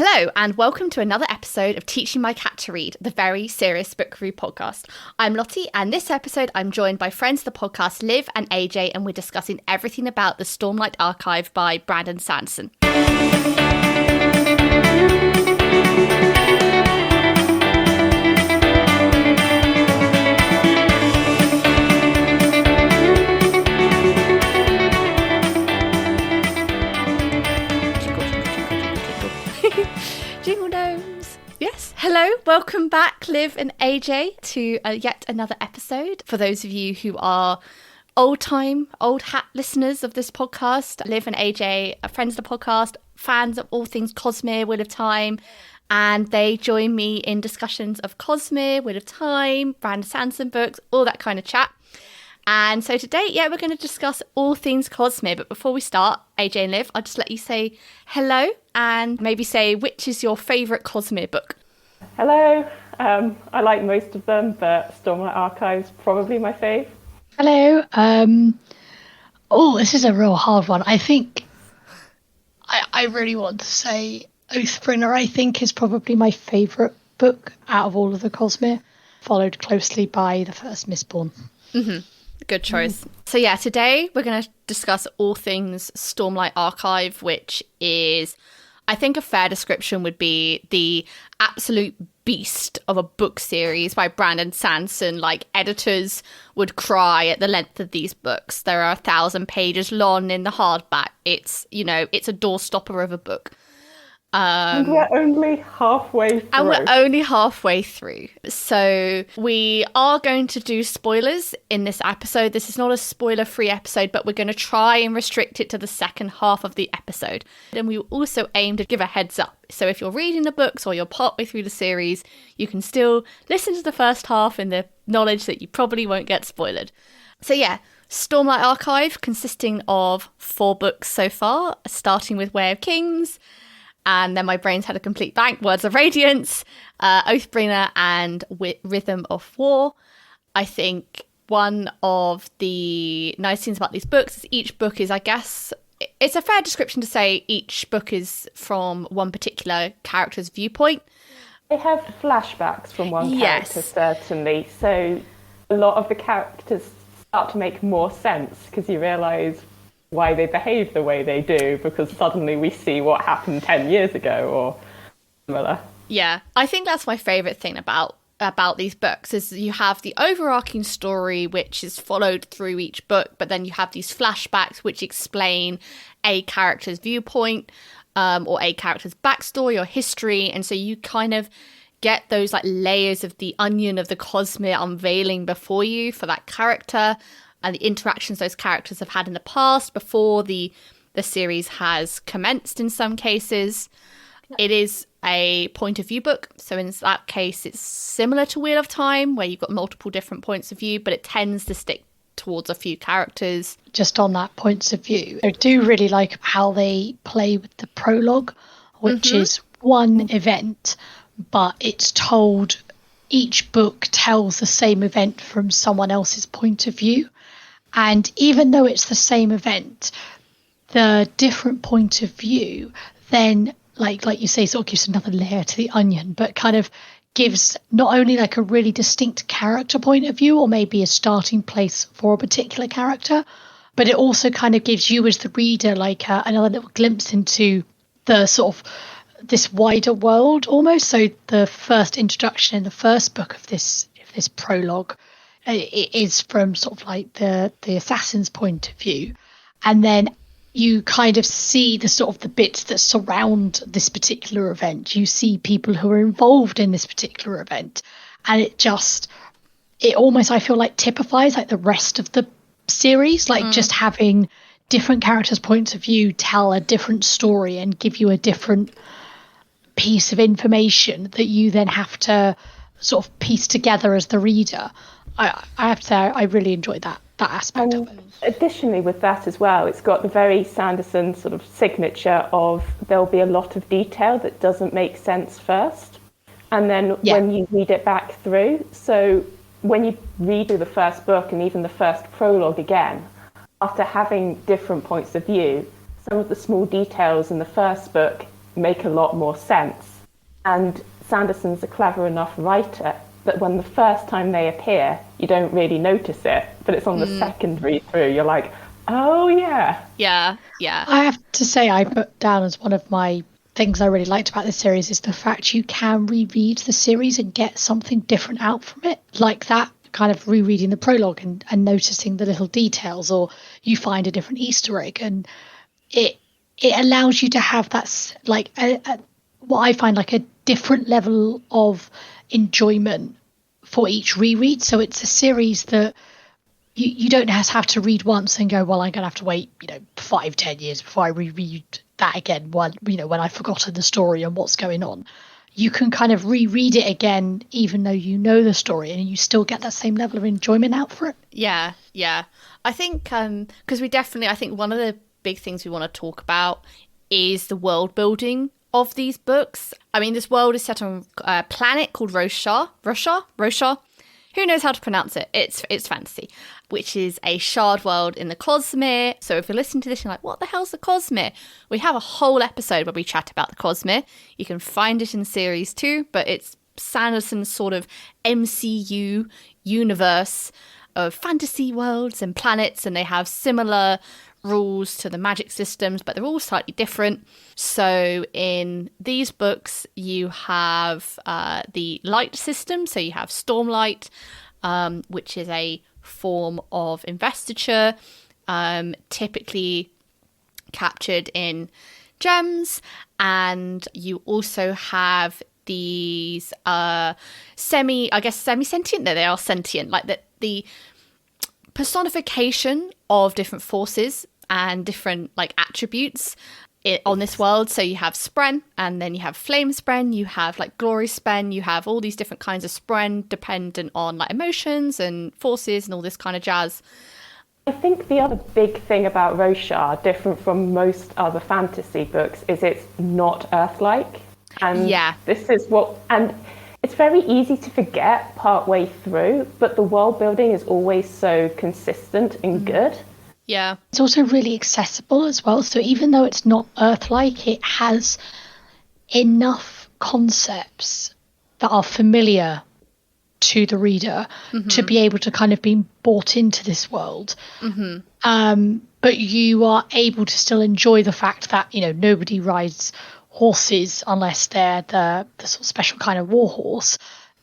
Hello, and welcome to another episode of Teaching My Cat to Read, the very serious book review podcast. I'm Lotti, and this episode I'm joined by friends of the podcast, Liv and AJ, and we're discussing everything about the Stormlight Archive by Brandon Sanderson. Jingle nose. Yes. Hello. Welcome back, Liv and AJ, to yet another episode. For those of you who are old hat listeners of this podcast, Liv and AJ are friends of the podcast, fans of all things Cosmere, Wheel of Time, and they join me in discussions of Cosmere, Wheel of Time, Brandon Sanderson books, all that kind of chat. And so today, we're going to discuss all things Cosmere. But before we start, AJ and Liv, I'll just let you say hello and maybe say which is your favourite Cosmere book. Hello. I like most of them, but Stormlight Archive is probably my fave. Hello. This is a real hard one. I think I really want to say Oathbringer, I think, is probably my favourite book out of all of the Cosmere, followed closely by the first Mistborn. Mm-hmm. Good choice. So today we're going to discuss all things Stormlight Archive, which is, I think a fair description would be the absolute beast of a book series by Brandon Sanderson. Like, editors would cry at the length of these books. There are 1,000 pages long in the hardback. It's a doorstopper of a book. And we're only halfway through. So we are going to do spoilers in this episode. This is not a spoiler-free episode, but we're going to try and restrict it to the second half of the episode. And we also aim to give a heads up. So if you're reading the books or you're partway through the series, you can still listen to the first half in the knowledge that you probably won't get spoiled. So Stormlight Archive, consisting of 4 books so far, starting with Way of Kings, and then my brain's had a complete blank. Words of Radiance, Oathbringer, and Rhythm of War. I think one of the nice things about these books is each book is, I guess, it's a fair description to say each book is from one particular character's viewpoint. They have flashbacks from one character, certainly. So a lot of the characters start to make more sense because you realise why they behave the way they do, because suddenly we see what happened 10 years ago or similar. Yeah, I think that's my favourite thing about these books is you have the overarching story which is followed through each book, but then you have these flashbacks which explain a character's viewpoint or a character's backstory or history, and so you kind of get those like layers of the onion of the Cosmere unveiling before you for that character, and the interactions those characters have had in the past before the series has commenced in some cases. It is a point of view book, so in that case it's similar to Wheel of Time where you've got multiple different points of view, but it tends to stick towards a few characters. Just on that points of view, I do really like how they play with the prologue, which is one event, but it's told, each book tells the same event from someone else's point of view. And even though it's the same event, the different point of view then, like you say, sort of gives another layer to the onion, but kind of gives not only like a really distinct character point of view or maybe a starting place for a particular character, but it also kind of gives you as the reader like another little glimpse into the sort of this wider world almost. So the first introduction in the first book of this prologue, it is from sort of like the assassin's point of view, and then you kind of see the sort of the bits that surround this particular event. You see people who are involved in this particular event, and it almost, I feel like, typifies like the rest of the series, like just having different characters' points of view tell a different story and give you a different piece of information that you then have to sort of piece together as the reader. I have to say I really enjoyed that aspect of it. Additionally, with that as well, it's got the very Sanderson sort of signature of there'll be a lot of detail that doesn't make sense first, and then when you read it back through. So when you read through the first book and even the first prologue again, after having different points of view, some of the small details in the first book make a lot more sense. And Sanderson's a clever enough writer that when the first time they appear, you don't really notice it, but it's on the second read through, you're like, oh yeah. Yeah. I have to say, I put down as one of my things I really liked about this series is the fact you can reread the series and get something different out from it, like that kind of rereading the prologue and noticing the little details, or you find a different Easter egg, and it allows you to have that like what I find like a different level of enjoyment for each reread. So it's a series that you don't have to read once and go, well, I'm going to have to wait 5-10 years before I reread that again when I've forgotten the story and what's going on. You can kind of reread it again even though you know the story, and you still get that same level of enjoyment out for it. Yeah I think because I think one of the big things we want to talk about is the world building of these books. I mean, this world is set on a planet called Rosha. Who knows how to pronounce it? It's fantasy, which is a shard world in the Cosmere. So if you're listening to this, you're like, what the hell's the Cosmere? We have a whole episode where we chat about the Cosmere. You can find it in series 2, but it's Sanderson's sort of MCU universe of fantasy worlds and planets, and they have similar rules to the magic systems, but they're all slightly different. So in these books, you have the light system. So you have Stormlight, which is a form of investiture, typically captured in gems. And you also have these semi-sentient. No, they are sentient. Like the personification of different forces and different like attributes on this world. So you have Spren, and then you have Flame Spren, you have like Glory Spren, you have all these different kinds of Spren dependent on like emotions and forces and all this kind of jazz. I think the other big thing about Roshar, different from most other fantasy books, is it's not Earth-like. And this is and it's very easy to forget partway through, but the world building is always so consistent and good. Yeah. It's also really accessible as well. So even though it's not Earth-like, it has enough concepts that are familiar to the reader to be able to kind of be brought into this world. But you are able to still enjoy the fact that, nobody rides horses unless they're the sort of special kind of war horse.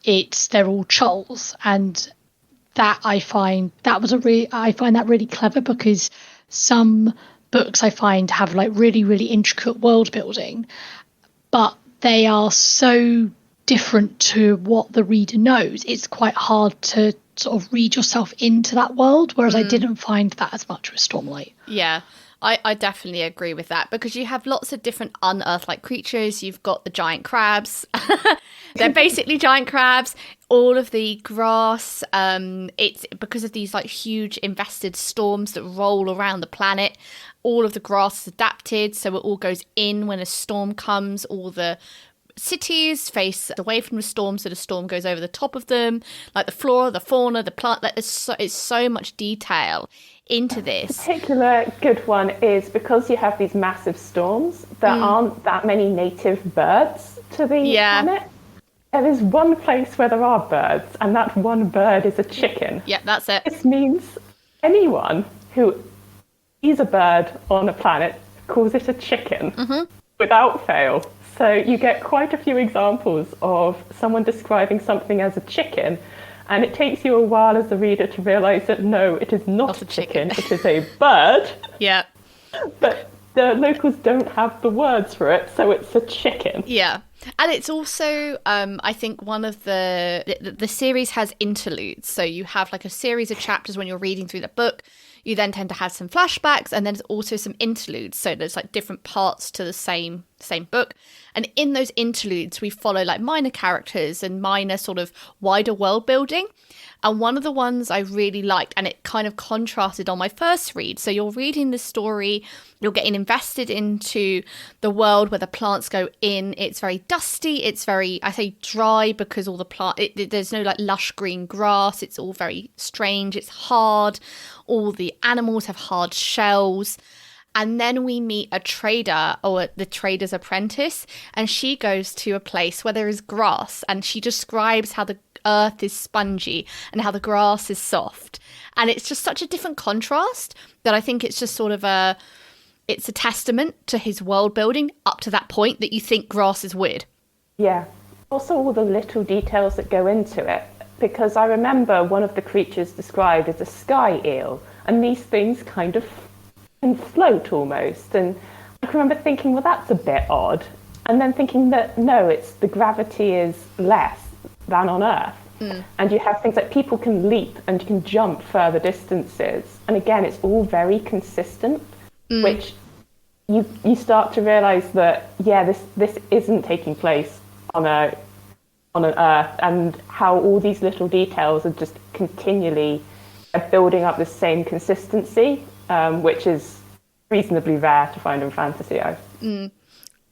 They're all chulls, and that I find that really clever, because some books I find have like really, really intricate world building, but they are so different to what the reader knows. It's quite hard to sort of read yourself into that world, whereas I didn't find that as much with Stormlight. Yeah. I definitely agree with that, because you have lots of different unearth-like creatures. You've got the giant crabs. They're basically giant crabs. All of the grass, it's because of these like huge invested storms that roll around the planet. All of the grass is adapted, so it all goes in when a storm comes. All the cities face away from the storm, so the storm goes over the top of them. Like the flora, the fauna, the plant. Like it's so much detail into this. A particular good one is because you have these massive storms, there aren't that many native birds to the planet. There is one place where there are birds, and that one bird is a chicken. Yeah, that's it. This means anyone who sees a bird on a planet calls it a chicken without fail. So you get quite a few examples of someone describing something as a chicken, and it takes you a while as a reader to realise that no, it is not a chicken, it is a bird. Yeah. But the locals don't have the words for it, so it's a chicken. Yeah. And it's also, I think one of the series has interludes. So you have like a series of chapters when you're reading through the book. You then tend to have some flashbacks, and then there's also some interludes. So there's like different parts to the same book. And in those interludes, we follow like minor characters and minor sort of wider world building. And one of the ones I really liked, and it kind of contrasted on my first read. So you're reading the story, you're getting invested into the world where the plants go in. It's very dusty. It's very, I say dry, because all the there's no like lush green grass. It's all very strange. It's hard. All the animals have hard shells. And then we meet a trader, or the trader's apprentice, and she goes to a place where there is grass, and she describes how the earth is spongy and how the grass is soft. And it's just such a different contrast that I think it's just sort of it's a testament to his world building up to that point that you think grass is weird. Yeah. Also all the little details that go into it, because I remember one of the creatures described as a sky eel, and these things kind of can float almost. And I can remember thinking, well, that's a bit odd. And then thinking that, no, it's the gravity is less than on Earth. And you have things like people can leap and you can jump further distances. And again, it's all very consistent, which you start to realise that, yeah, this isn't taking place on an Earth, and how all these little details are just continually building up the same consistency, which is reasonably rare to find in fantasy.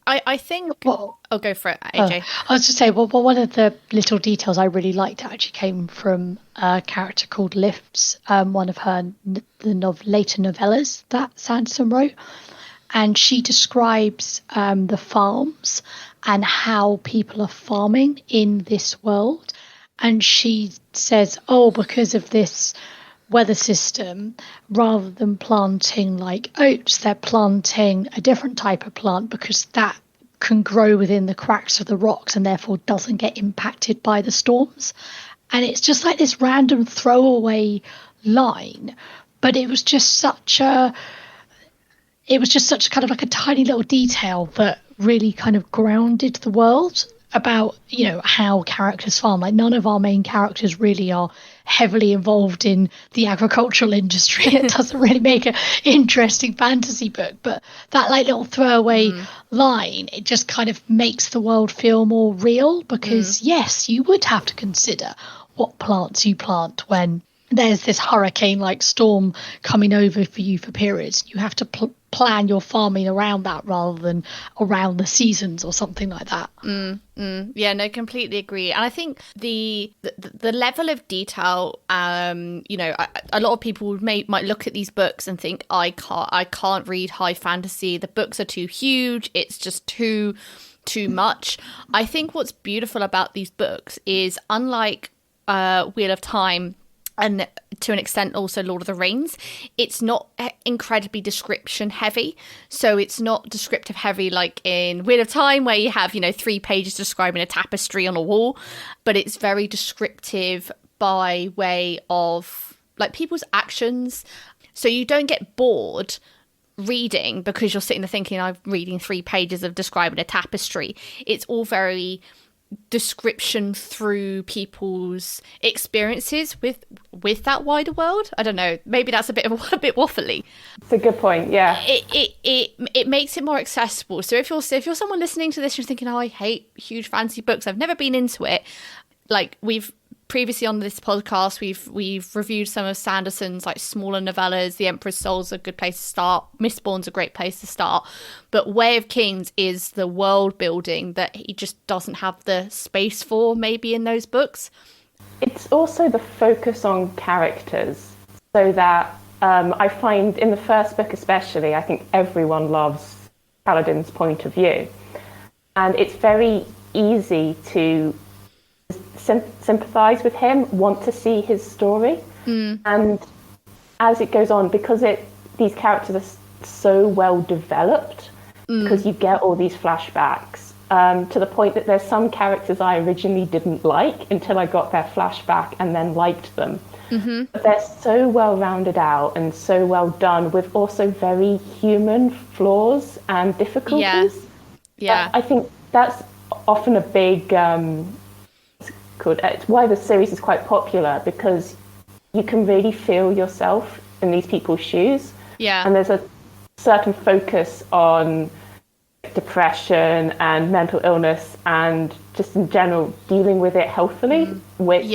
I think... I'll go for it, AJ. I was to say, well, one of the little details I really liked actually came from a character called Liv's, one of her later novellas that Sanderson wrote. And she describes the farms and how people are farming in this world. And she says, because of this weather system, rather than planting like oats, they're planting a different type of plant because that can grow within the cracks of the rocks and therefore doesn't get impacted by the storms. And it's just like this random throwaway line, but it was just such kind of like a tiny little detail that really kind of grounded the world about, how characters farm. Like, none of our main characters really are heavily involved in the agricultural industry. It doesn't really make an interesting fantasy book, but that like little throwaway line, it just kind of makes the world feel more real, because yes, you would have to consider what plants you plant when there's this hurricane-like storm coming over for you for periods. You have to plan your farming around that rather than around the seasons or something like that. Yeah, no, completely agree. And I think the level of detail, a lot of people might look at these books and think, I can't read high fantasy. The books are too huge. It's just too much. I think what's beautiful about these books is, unlike Wheel of Time, and to an extent also Lord of the Rings, it's not incredibly description heavy. So it's not descriptive heavy like in Wheel of Time, where you have 3 pages describing a tapestry on a wall, but it's very descriptive by way of like people's actions. So you don't get bored reading because you're sitting there thinking, I'm reading 3 pages of describing a tapestry. It's all very description through people's experiences with that wider world. I don't know, maybe that's a bit waffly. It's a good point. Yeah, it makes it more accessible. So if you're someone listening to this, you're thinking, I hate huge fantasy books, I've never been into it. Like, we've previously on this podcast, we've reviewed some of Sanderson's like smaller novellas. The Emperor's Soul's a good place to start. Mistborn's a great place to start. But Way of Kings is the world building that he just doesn't have the space for maybe in those books. It's also the focus on characters, so that I find in the first book especially, I think everyone loves Paladin's point of view. And it's very easy to sympathise with him, want to see his story. And as it goes on, because these characters are so well developed, because you get all these flashbacks, to the point that there's some characters I originally didn't like until I got their flashback and then liked them. But they're so well rounded out and so well done, with also very human flaws and difficulties. Yeah. I think that's often a big it's why the series is quite popular, because you can really feel yourself in these people's shoes. And there's a certain focus on depression and mental illness and just in general dealing with it healthily, which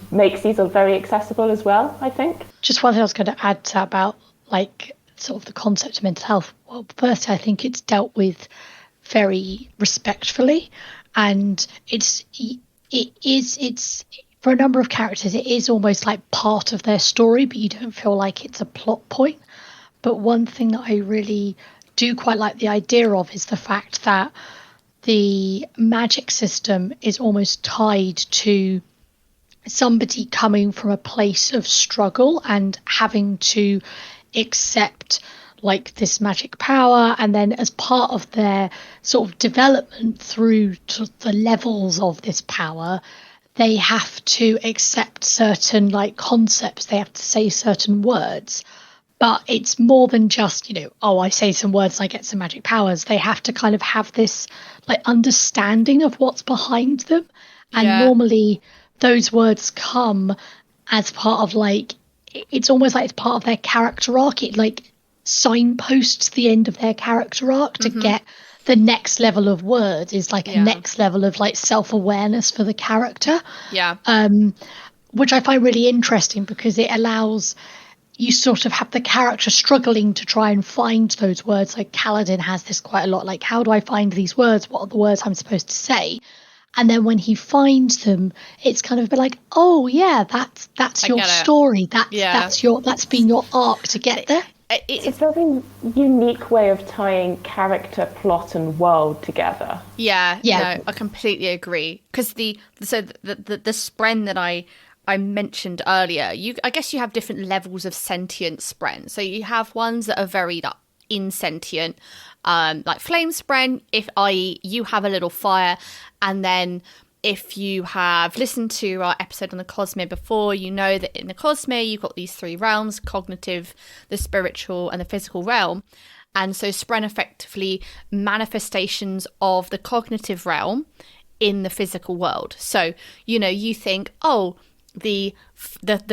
makes these very accessible as well, I think. Just one thing I was going to add to about like sort of the concept of mental health. Well, first, I think it's dealt with very respectfully, and it's for a number of characters, it is almost like part of their story, but you don't feel like it's a plot point. But one thing that I really do quite like the idea of is the fact that the magic system is almost tied to somebody coming from a place of struggle and having to accept like this magic power, and then as part of their sort of development through to the levels of this power, they have to accept certain like concepts, they have to say certain words. But it's more than just, you know, oh, I say some words, I get some magic powers. They have to kind of have this like understanding of what's behind them. And normally those words come as part of like, it's almost like it's part of their character arc. It like signposts the end of their character arc to get the next level of words is like a next level of like self-awareness for the character. Which I find really interesting because it allows you sort of have the character struggling to try and find those words. Like Kaladin has this quite a lot, like, how do I find these words? What are the words I'm supposed to say? And then when he finds them, it's kind of a bit like, oh yeah, that's your story. That's been your arc to get there. It's a very unique way of tying character, plot, and world together. Yeah. No, I completely agree. Because the spren that I mentioned earlier, I guess you have different levels of sentient spren. So you have ones that are very like, insentient, like flame spren, i.e. you have a little fire, and then if you have listened to our episode on the Cosmere before, you know that in the Cosmere you've got these three realms: cognitive, the spiritual, and the physical realm. And so spren effectively manifestations of the cognitive realm in the physical world. So, you know, you think, oh, the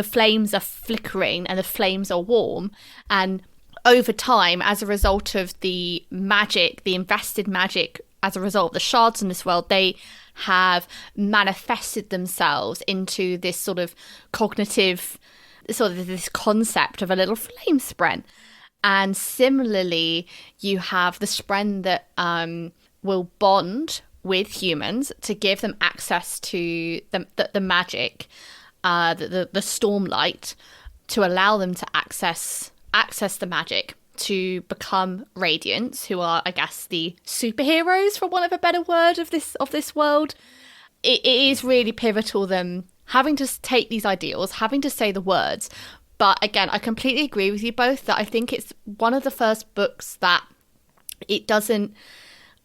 flames are flickering and the flames are warm, and over time, as a result of the magic, the invested magic, as a result of the shards in this world, they have manifested themselves into this sort of cognitive, sort of this concept of a little flame spren. And similarly, you have the spren that will bond with humans to give them access to the magic, the stormlight, to allow them to access the magic to become Radiants, who are, I guess, the superheroes, for want of a better word, of this world. It is really pivotal, them having to take these ideals, having to say the words. But again, I completely agree with you both that I think it's one of the first books that it doesn't,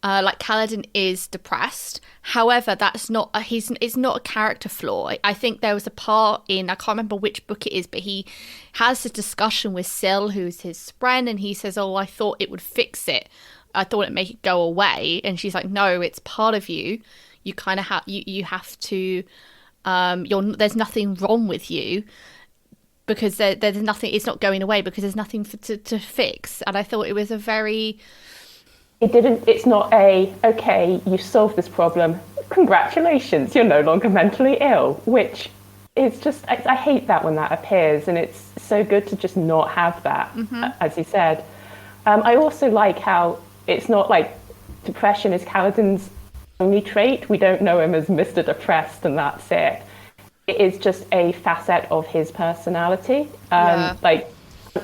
like Kaladin is depressed. However, that's not it's not a character flaw. I think there was a part in, I can't remember which book it is, but he has a discussion with Syl, who's his spren, and he says, oh, I thought it would fix it. I thought it'd make it go away. And she's like, no, it's part of you. You kind of have, you have to, there's nothing wrong with you, because there's nothing, it's not going away because there's nothing to fix. And I thought it was a very... It's not okay, you solved this problem, congratulations, you're no longer mentally ill, which is just, I hate that when that appears, and it's so good to just not have that, as you said. I also like how it's not like depression is Kaladin's only trait. We don't know him as Mr. Depressed and that's it. It is just a facet of his personality. Like,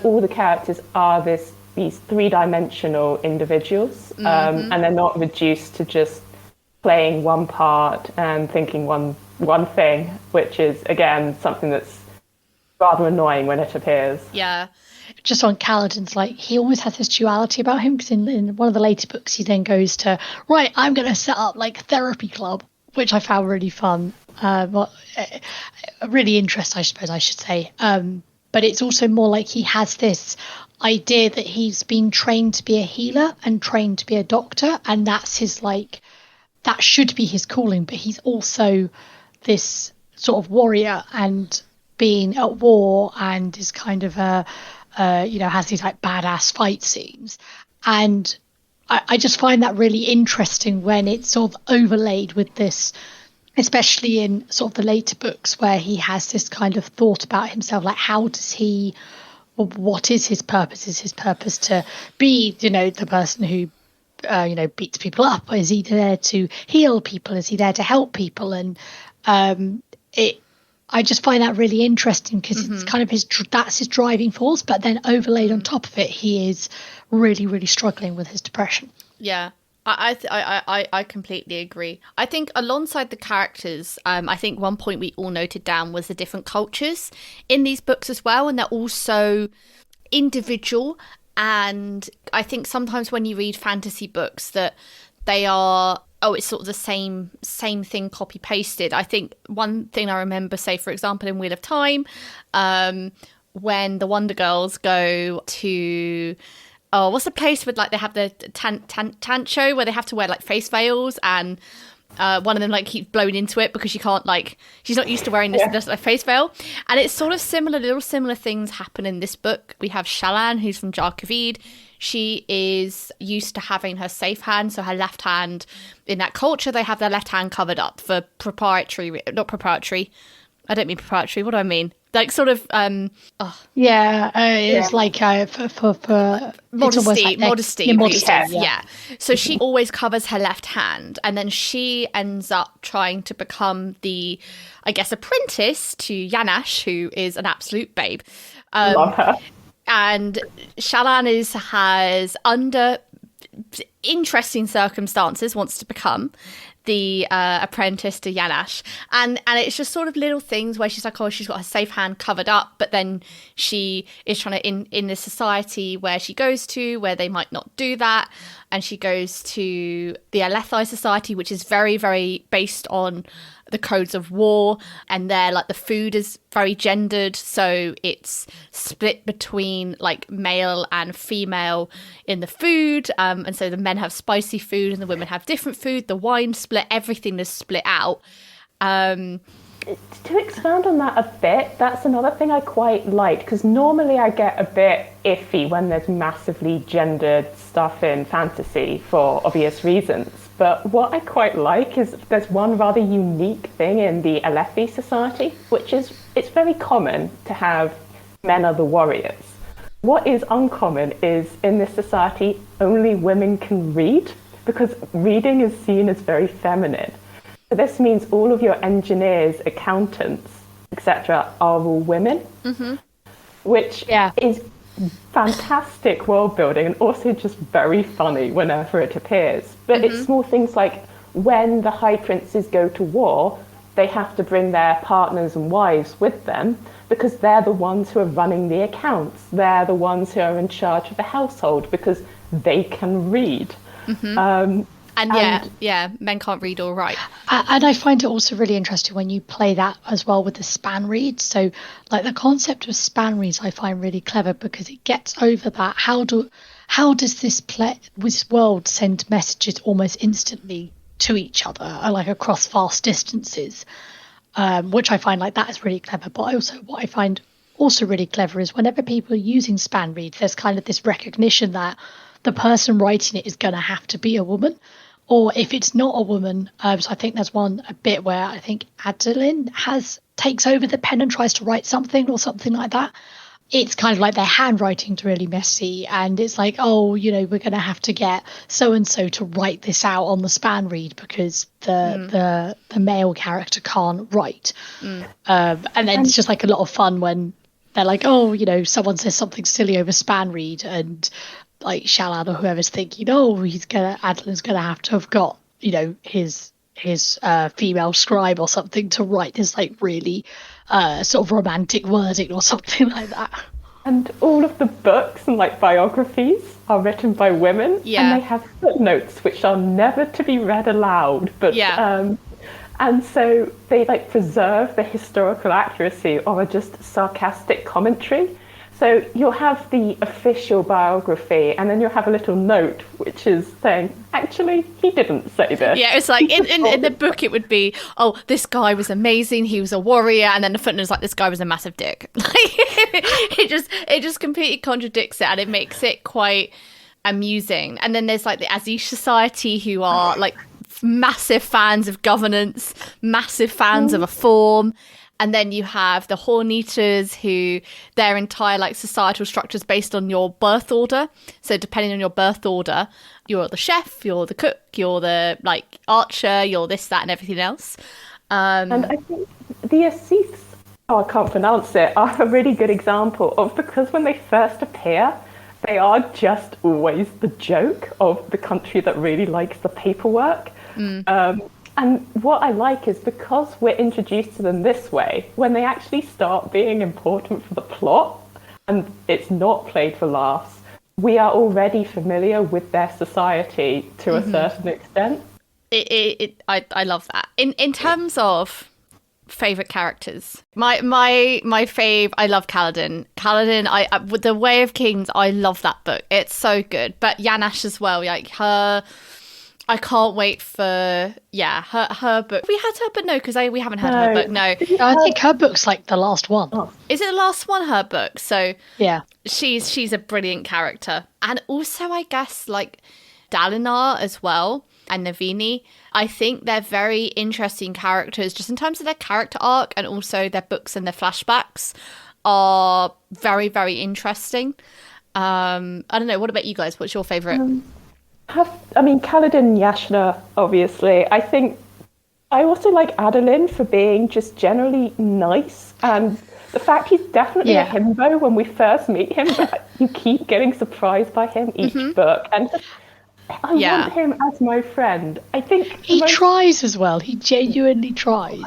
all the characters are these three-dimensional individuals, and they're not reduced to just playing one part and thinking one thing, which is, again, something that's rather annoying when it appears. Yeah. Just on Kaladin's, like, he always has this duality about him, because in one of the later books he then goes to, right, I'm going to set up, like, a therapy club, which I found really fun. Really interesting, I suppose I should say. But it's also more like he has this idea that he's been trained to be a healer and trained to be a doctor, and that's his, like, that should be his calling, but he's also this sort of warrior and being at war and is kind of has these like badass fight scenes. And I just find that really interesting when it's sort of overlaid with this, especially in sort of the later books where he has this kind of thought about himself, like what is his purpose? Is his purpose to be, the person who, beats people up? Or is he there to heal people? Is he there to help people? And I just find that really interesting because it's kind of that's his driving force, but then overlaid on top of it, he is really, really struggling with his depression. Yeah. I completely agree. I think alongside the characters, I think one point we all noted down was the different cultures in these books as well, and they're all so individual. And I think sometimes when you read fantasy books that they are, it's sort of the same thing copy pasted. I think one thing I remember, say for example in Wheel of Time, when the Wonder Girls go to what's the place where like they have the tant show where they have to wear like face veils, and one of them like keeps blown into it because she can't, like, she's not used to wearing this like, face veil. And it's sort of similar things happen in this book. We have Shallan, who's from Jar Khavid. She is used to having her safe hand, so her left hand, in that culture they have their left hand covered up for not proprietary, I don't mean proprietary, what do I mean? Like sort of it's like for modesty. Yeah. So she always covers her left hand, and then she ends up trying to become the, I guess, apprentice to Yanash, who is an absolute babe. Love her. And Shallan has, under interesting circumstances, wants to become the apprentice to Yanash, and it's just sort of little things where she's like, she's got her safe hand covered up, but then she is trying to in this society where she goes to, where they might not do that, and she goes to the Alethi society, which is very, very based on the codes of war, and there, like, the food is very gendered, so it's split between like male and female in the food, and so the men have spicy food and the women have different food, the wine split, everything is split out. To expand on that a bit, that's another thing I quite like, because normally I get a bit iffy when there's massively gendered stuff in fantasy for obvious reasons. But what I quite like is there's one rather unique thing in the Alethi society, which is it's very common to have men are the warriors. What is uncommon is in this society only women can read, because reading is seen as very feminine. So this means all of your engineers, accountants, etc. are all women, which is fantastic world building and also just very funny whenever it appears. But it's small things like when the high princes go to war, they have to bring their partners and wives with them because they're the ones who are running the accounts. They're the ones who are in charge of the household because they can read. And men can't read or write. And I find it also really interesting when you play that as well with the span reads. So, like, the concept of span reads I find really clever because it gets over that. How does this world send messages almost instantly to each other, like across vast distances? Which I find like that is really clever. But also what I find also really clever is whenever people are using span reads, there's kind of this recognition that the person writing it is going to have to be a woman. Or if it's not a woman, so I think there's a bit where I think Adeline takes over the pen and tries to write something or something like that. It's kind of like their handwriting's really messy, and it's like, we're going to have to get so and so to write this out on the span read because the male character can't write. And then it's just like a lot of fun when they're like, someone says something silly over span read, and like Shallan or whoever's thinking, Adlin's gonna have to have got, his female scribe or something to write this like really sort of romantic wording or something like that. And all of the books and like biographies are written by women, and they have footnotes which are never to be read aloud. But and so they like preserve the historical accuracy of a just sarcastic commentary. So you'll have the official biography, and then you'll have a little note which is saying, actually, he didn't say this. Yeah, it's like in the book it would be, this guy was amazing, he was a warrior, and then the footnote is like, this guy was a massive dick. Like, it just completely contradicts it, and it makes it quite amusing. And then there's like the Azish Society, who are like massive fans of governance, massive fans of a form. And then you have the Horn Eaters, who their entire like societal structure is based on your birth order. So depending on your birth order, you're the chef, you're the cook, you're the like archer, you're this, that, and everything else. And I think the Assis I can't pronounce it, are a really good example of, because when they first appear, they are just always the joke of the country that really likes the paperwork. And what I like is, because we're introduced to them this way, when they actually start being important for the plot and it's not played for laughs, we are already familiar with their society to a certain extent. I love that. In terms of favorite characters, my fave, I love Kaladin. With the Way of Kings, I love that book. It's so good. But Yanash as well, like her, I can't wait for her book. We had her, but no, because we haven't heard her book. No, I think her book's like the last one. Is it the last one? Her book. So yeah, she's a brilliant character, and also I guess like Dalinar as well, and Navini. I think they're very interesting characters, just in terms of their character arc, and also their books and their flashbacks are very, very interesting. I don't know. What about you guys? What's your favourite? Kaladin and Yashna, obviously. I think I also like Adolin for being just generally nice, and the fact he's definitely a himbo when we first meet him, but you keep getting surprised by him each book, and I want him as my friend. I think he tries as well. He genuinely tries.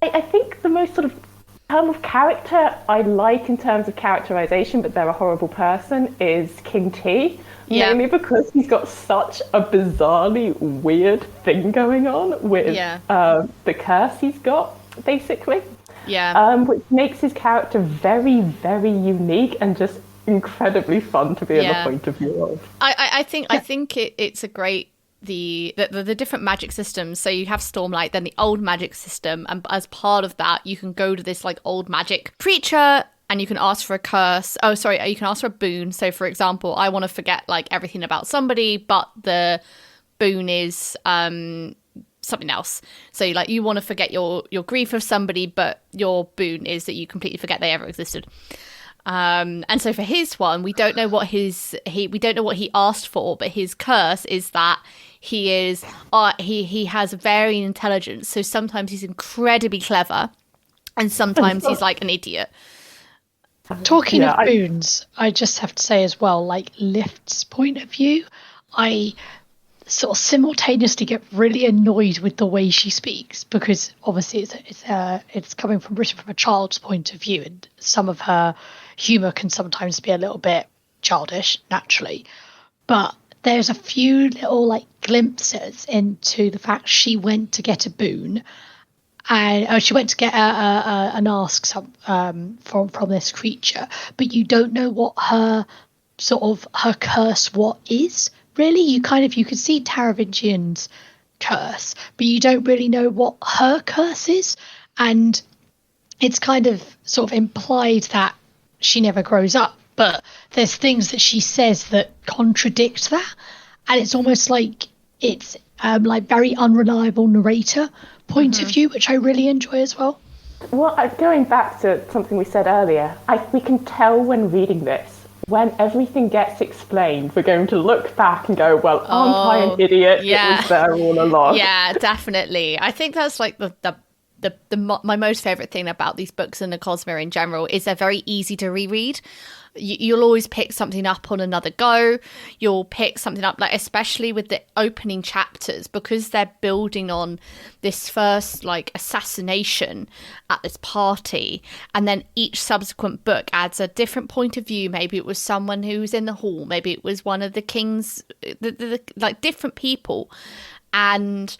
I think the most sort of character I like in terms of characterization, but they're a horrible person, is King T. Mainly because he's got such a bizarrely weird thing going on with the curse he's got, basically. Which makes his character very, very unique and just incredibly fun to be in the point of view of. I think it's a great the different magic systems. So you have Stormlight, then the old magic system, and as part of that you can go to this like old magic preacher and you can ask for a curse. You can ask for a boon. So for example, I want to forget like everything about somebody, but the boon is something else. So like you want to forget your grief of somebody, but your boon is that you completely forget they ever existed. And so for his one, we don't know what he asked for, but his curse is that he has varying intelligence. So sometimes he's incredibly clever, and sometimes he's like an idiot. Talking of boons, I just have to say as well, like Lift's point of view, I sort of simultaneously get really annoyed with the way she speaks, because obviously it's coming from written from a child's point of view, and some of her humour can sometimes be a little bit childish, naturally. But there's a few little like glimpses into the fact she went to get a boon, and she went to get an ask from this creature, but you don't know what her curse is. Really, you could see Taravingian's curse, but you don't really know what her curse is, and it's kind of sort of implied that she never grows up, but there's things that she says that contradict that, and it's almost like it's like very unreliable narrator point of view, which I really enjoy as well. Well, going back to something we said earlier, we can tell when reading this, when everything gets explained, we're going to look back and go, well, aren't I an idiot? It was there all along. Yeah, definitely. I think that's like my most favourite thing about these books and the Cosmere in general is they're very easy to reread. You'll always pick something up on another go. You'll pick something up, like especially with the opening chapters, because they're building on this first like assassination at this party, and then each subsequent book adds a different point of view. Maybe it was someone who was in the hall, maybe it was one of the kings, like different people, and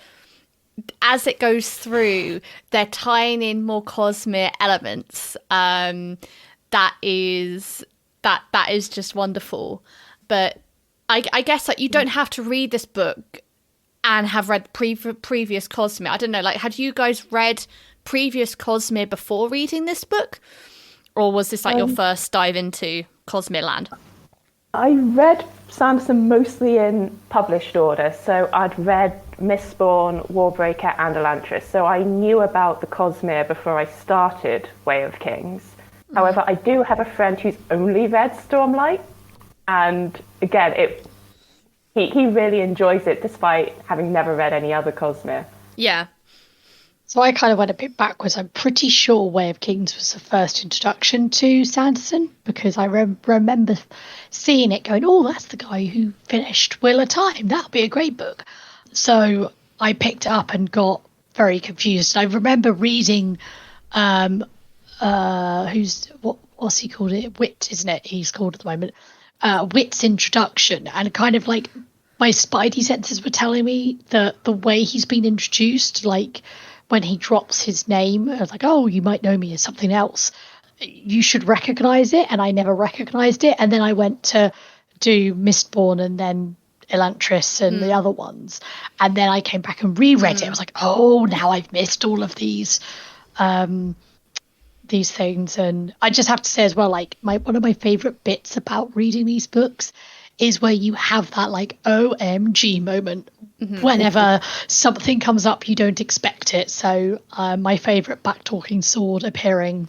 as it goes through, they're tying in more Cosmere elements. That is just wonderful. But I guess like you don't have to read this book and have read previous Cosmere. I don't know, like had you guys read previous Cosmere before reading this book? Or was this like your first dive into Cosmere land? I read Sanderson mostly in published order. So I'd read Mistborn, Warbreaker and Elantris. So I knew about the Cosmere before I started Way of Kings. However, I do have a friend who's only read Stormlight, and again, he really enjoys it despite having never read any other Cosmere. Yeah. So I kind of went a bit backwards. I'm pretty sure Way of Kings was the first introduction to Sanderson, because I remember seeing it going, oh, that's the guy who finished Wheel of Time. That'll be a great book. So I picked it up and got very confused. I remember reading, what's he called it? Wit, isn't it? He's called at the moment. Wit's introduction, and kind of like my spidey senses were telling me that the way he's been introduced, like when he drops his name, I was like, oh, you might know me as something else. You should recognize it. And I never recognized it. And then I went to do Mistborn and then Elantris and the other ones. And then I came back and reread it. I was like, oh, now I've missed all of these things. And I just have to say as well, like one of my favorite bits about reading these books is where you have that like OMG moment whenever something comes up you don't expect it. So my favorite back-talking sword appearing,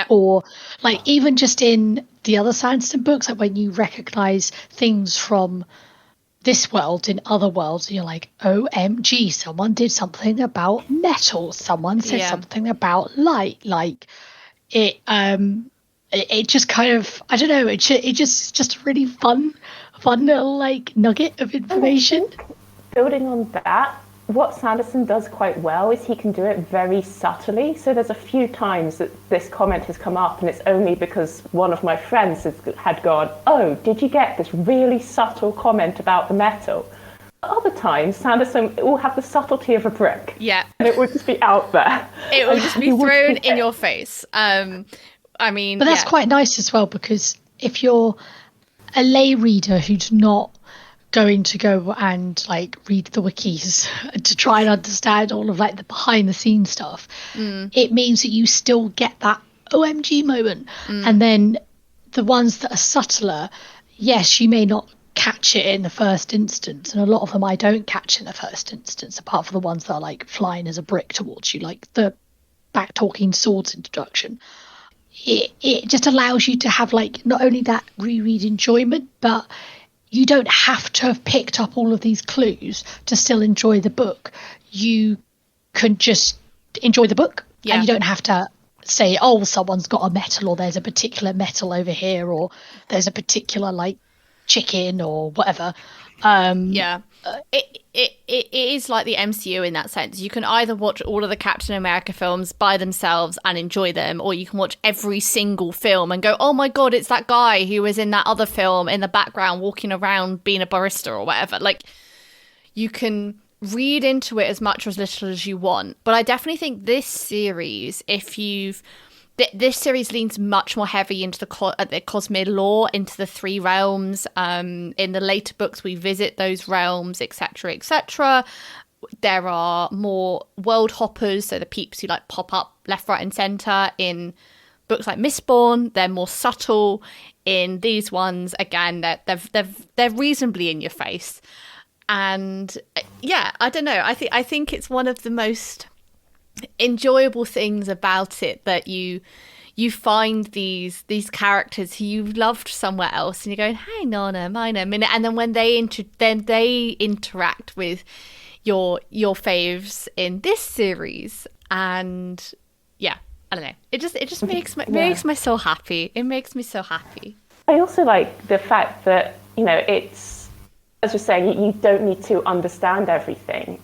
or like even just in the other Sanderson books, like when you recognize things from this world in other worlds, and you're like, OMG, someone did something about metal, someone said something about light, like it just kind of, I don't know, it's just a really fun little like nugget of information. Building on that, what Sanderson does quite well is he can do it very subtly. So there's a few times that this comment has come up, and it's only because one of my friends had gone, oh, did you get this really subtle comment about the metal? Other times, Sanderson will have the subtlety of a brick. Yeah. And it would just be out there. It would just be thrown in your face. I mean, but that's quite nice as well, because if you're a lay reader who's not going to go and like read the wikis to try and understand all of like the behind the scenes stuff, it means that you still get that OMG moment. And then the ones that are subtler, yes, you may not catch it in the first instance, and a lot of them I don't catch in the first instance, apart from the ones that are like flying as a brick towards you, like the back talking swords introduction. It just allows you to have like not only that reread enjoyment, but you don't have to have picked up all of these clues to still enjoy the book. You can just enjoy the book, and you don't have to say, oh, someone's got a metal, or there's a particular metal over here, or there's a particular like chicken or whatever. It is like the MCU in that sense. You can either watch all of the Captain America films by themselves and enjoy them, or you can watch every single film and go, oh my god, it's that guy who was in that other film in the background walking around being a barista or whatever. Like, you can read into it as much or as little as you want. But I definitely think this series, this series leans much more heavy into the Cosmere lore, into the three realms. In the later books, we visit those realms, etc., etc. There are more world hoppers, so the peeps who like pop up left, right, and centre. In books like Mistborn, they're more subtle. In these ones, again, they're reasonably in your face. And I don't know. I think it's one of the most enjoyable things about it, that you find these characters who you loved somewhere else, and you're going, hey, Nana, mine a minute, and then when they interact with your faves in this series, and I don't know, it just makes my soul happy. It makes me so happy. I also like the fact that, you know, it's, as you're saying, you don't need to understand everything.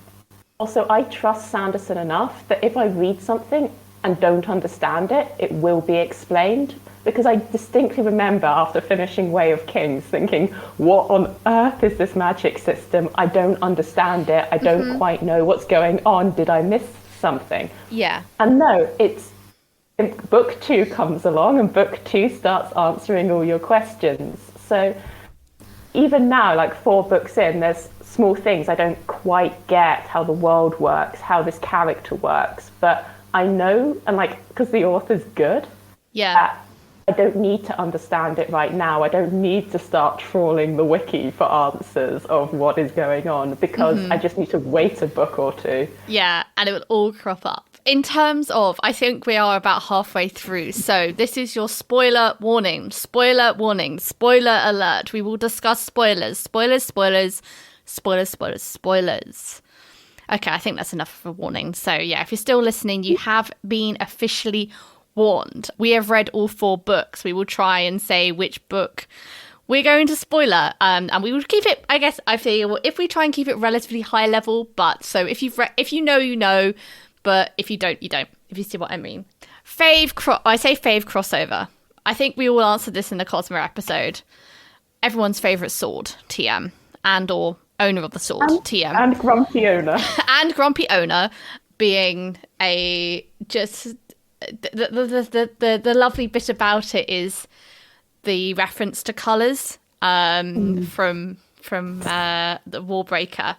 Also, I trust Sanderson enough that if I read something and don't understand it, it will be explained. Because I distinctly remember after finishing Way of Kings thinking, what on earth is this magic system? I don't understand it. I don't quite know what's going on. Did I miss something? Yeah. And no, it's book 2 comes along and book 2 starts answering all your questions. So even now, like 4 books in, there's small things I don't quite get, how the world works, how this character works, but I know, and like, because the author's good, I don't need to understand it right now. I don't need to start trawling the wiki for answers of what is going on, because I just need to wait a book or 2. Yeah, and it will all crop up. In terms of, I think we are about halfway through, so this is your spoiler warning, spoiler alert. We will discuss spoilers. Okay, I think that's enough of a warning. So yeah, if you're still listening, you have been officially warned. We have read all 4 books. We will try and say which book we're going to spoiler, and we will keep it, I guess, I feel, if we try and keep it relatively high level, but so if you know, you know, but if you don't, you don't, if you see what I mean. I say fave crossover. I think we will answer this in the Cosmere episode. Everyone's favourite sword, TM, and or owner of the sword, TM. And grumpy owner. And grumpy owner being a just... The lovely bit about it is the reference to colours from the Warbreaker.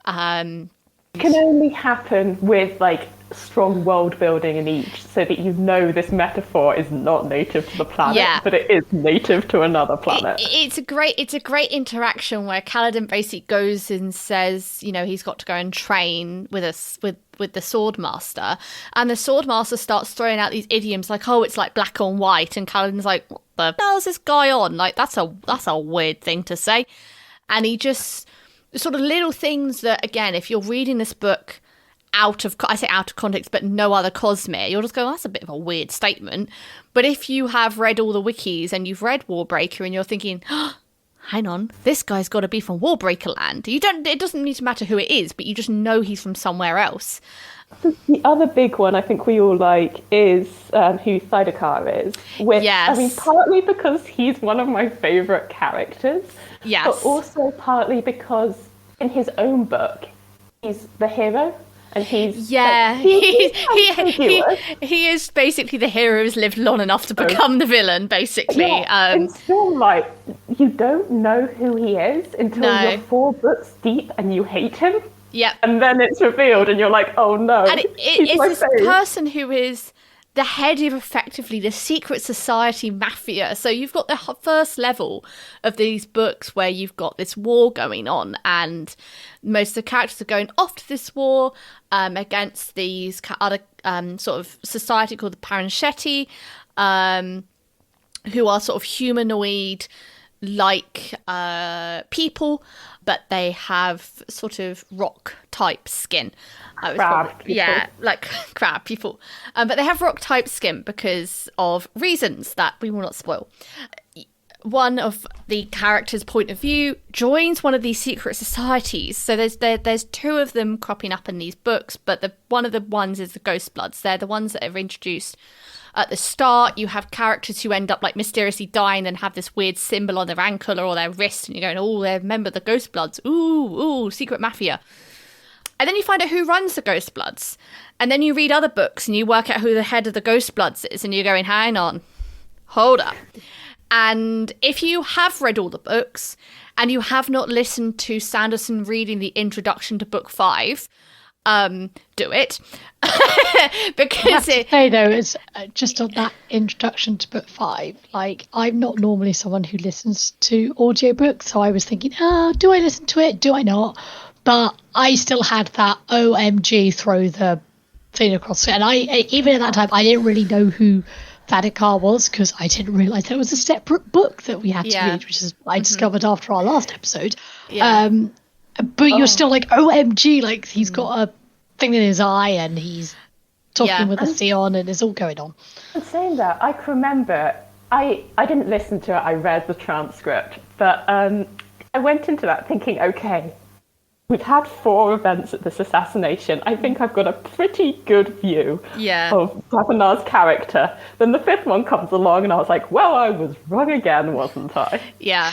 It can only happen with like strong world building in each, so that you know this metaphor is not native to the planet, but it is native to another planet. It's a great interaction where Kaladin basically goes and says, you know, he's got to go and train with the Swordmaster, and the Swordmaster starts throwing out these idioms like, oh, it's like black on white, and Kaladin's like, what the hell's this guy on? Like, that's a weird thing to say. And he just sort of little things that, again, if you're reading this book out of context, but no other Cosmere, you'll just go, that's a bit of a weird statement. But if you have read all the wikis and you've read Warbreaker and you're thinking, oh, hang on, this guy's got to be from Warbreaker land. It doesn't need to matter who it is, but you just know he's from somewhere else. The other big one I think we all like is who Thaidikar is. I mean, partly because he's one of my favourite characters, but also partly because in his own book, he's the hero. And he's he is basically the hero who's lived long enough to become the villain, basically. And Stormlight, you don't know who he is until you're 4 books deep and you hate him. Yeah. And then it's revealed and you're like, oh no. And it's this person who is the head of effectively the secret society mafia. So you've got the first level of these books where you've got this war going on, and most of the characters are going off to this war against these other sort of society called the Parensedi, who are sort of humanoid like people, but they have sort of rock type skin. Like crab people. But they have rock type skin because of reasons that we will not spoil. One of the characters' point of view joins one of these secret societies. So there's 2 of them cropping up in these books, but one of the ones is the Ghostbloods. They're the ones that are introduced at the start. You have characters who end up like mysteriously dying and have this weird symbol on their ankle or their wrist, and you're going, oh, they're a member of the Ghostbloods. Ooh, secret mafia. And then you find out who runs the Ghostbloods. And then you read other books and you work out who the head of the Ghostbloods is, and you're going, hang on, hold up. And if you have read all the books and you have not listened to Sanderson reading the introduction to book 5, do it. Because it's just on that introduction to book 5, like, I'm not normally someone who listens to audiobooks, so I was thinking, do I listen to it? Do I not? But I still had that OMG throw the thing across it. And even at that time, I didn't really know who Thaidikar was, because I didn't realise there was a separate book that we had to read, which is I discovered after our last episode. But you're still like, OMG, like, he's got a thing in his eye and he's talking with a Theon and it's all going on. And saying that, I can remember, I didn't listen to it, I read the transcript, but I went into that thinking, okay, we've had 4 events at this assassination. I think I've got a pretty good view of Dalinars' character. Then the 5th one comes along and I was like, well, I was wrong again, wasn't I? Yeah.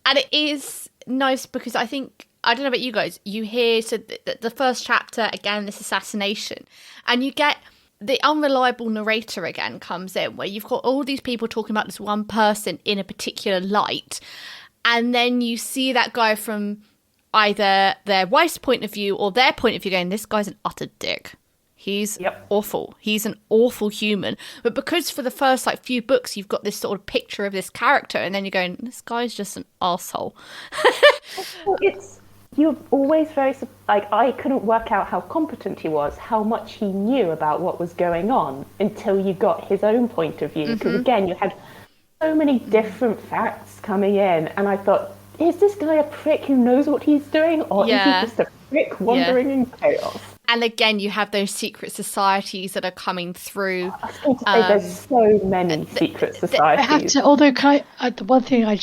And it is nice because I think, I don't know about you guys, you hear the first chapter, again, this assassination, and you get the unreliable narrator again comes in, where you've got all these people talking about this one person in a particular light, and then you see that guy from either their wife's point of view or their point of view going, this guy's an utter dick. He's awful. He's an awful human. But because for the first few books, you've got this sort of picture of this character, and then you're going, this guy's just an arsehole. Well, you're always very, I couldn't work out how competent he was, how much he knew about what was going on until you got his own point of view. Because again, you had so many different facts coming in, and I thought, is this guy a prick who knows what he's doing, or is he just a Rick wandering in chaos. And again, you have those secret societies that are coming through. I was going to say there's so many secret societies. I have to, although the one thing I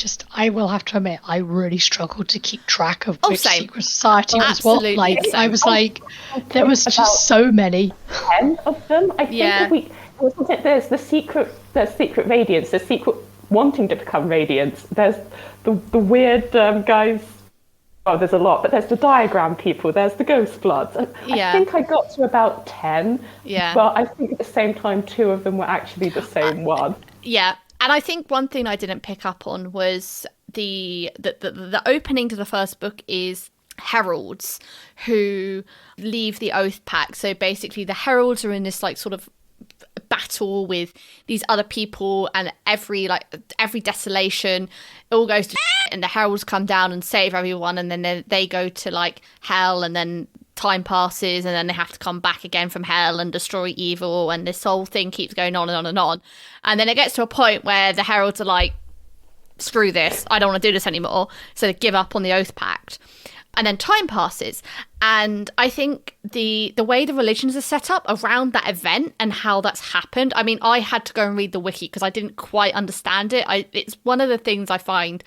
will have to admit, I really struggled to keep track of which secret society was what. Like, I was like, there was just so many. 10 of them. I think there's the secret Radiance, the secret wanting to become Radiance. There's the weird guys. Oh, there's a lot, but there's the diagram people, there's the ghost bloods. I think I got to about 10, but I think at the same time, 2 of them were actually the same one. Yeah, and I think one thing I didn't pick up on was the opening to the first book is heralds who leave the Oath Pact. So basically the heralds are in this like sort of battle with these other people, and every desolation, it all goes to and the heralds come down and save everyone, and then they go to like hell, and then time passes, and then they have to come back again from hell and destroy evil, and this whole thing keeps going on and on and on. And then it gets to a point where the heralds are like, screw this, I don't want to do this anymore, so they give up on the Oath Pact. And then time passes, and I think the way the religions are set up around that event and how that's happened, I mean, I had to go and read the wiki because I didn't quite understand it. It's one of the things I find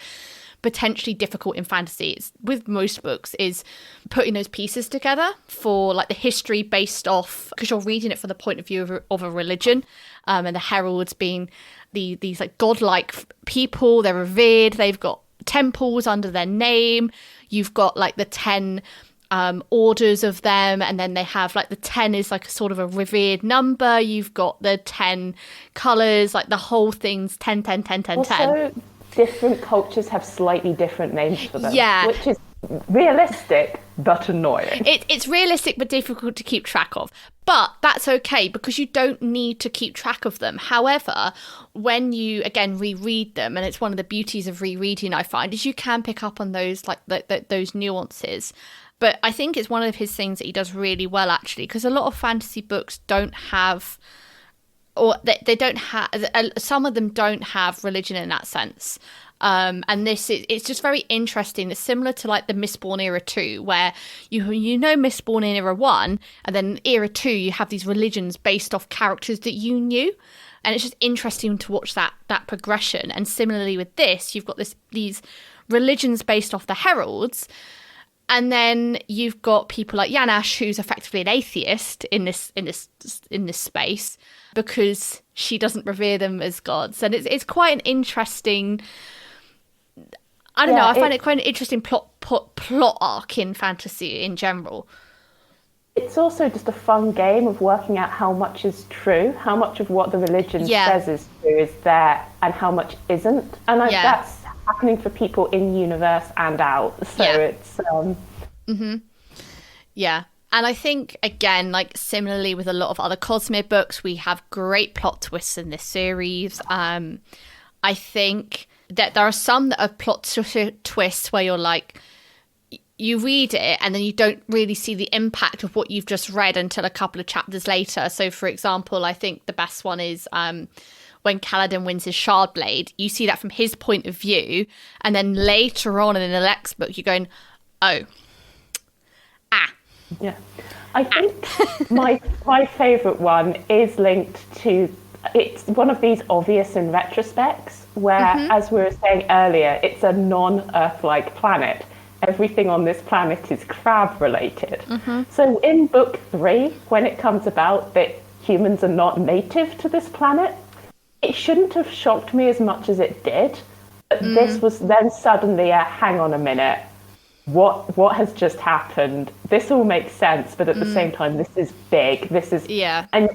potentially difficult in fantasy with most books is putting those pieces together for like the history based off, because you're reading it from the point of view of a religion, and the heralds being these like godlike people. They're revered, they've got temples under their name. You've got like the 10 orders of them, and then they have like the 10 is like a sort of a revered number. You've got the 10 colours, like the whole thing's 10, 10, 10, 10, also, 10. Different cultures have slightly different names for them, which is realistic but annoying. It's realistic but difficult to keep track of. But that's okay, because you don't need to keep track of them. However, when you, again, reread them, and it's one of the beauties of rereading, I find, is you can pick up on those, like, those nuances. But I think it's one of his things that he does really well, actually, because a lot of fantasy books don't have, or they don't have, some of them don't have religion in that sense. And it's just very interesting. It's similar to like the Mistborn era 2, where you know Mistborn in era 1, and then era 2 you have these religions based off characters that you knew, and it's just interesting to watch that progression. And similarly with this, you've got these religions based off the heralds, and then you've got people like Yanash, who's effectively an atheist in this space, because she doesn't revere them as gods. And it's quite an interesting, I don't know, I find it quite an interesting plot arc in fantasy in general. It's also just a fun game of working out how much is true, how much of what the religion says is true is there, and how much isn't. And that's happening for people in universe and out. So it's And I think, again, like similarly with a lot of other Cosmere books, we have great plot twists in this series. I think that there are some that are plot twists where you're like, you read it and then you don't really see the impact of what you've just read until a couple of chapters later. So, for example, I think the best one is when Kaladin wins his Shardblade. You see that from his point of view, and then later on in the next book, you're going, Yeah, I think my favourite one is linked to, it's one of these obvious in retrospects where, as we were saying earlier, it's a non-Earth-like planet. Everything on this planet is crab related. So in book 3, when it comes about that humans are not native to this planet, it shouldn't have shocked me as much as it did. But this was then suddenly hang on a minute. What has just happened? This all makes sense, but at the same time, this is big. This is and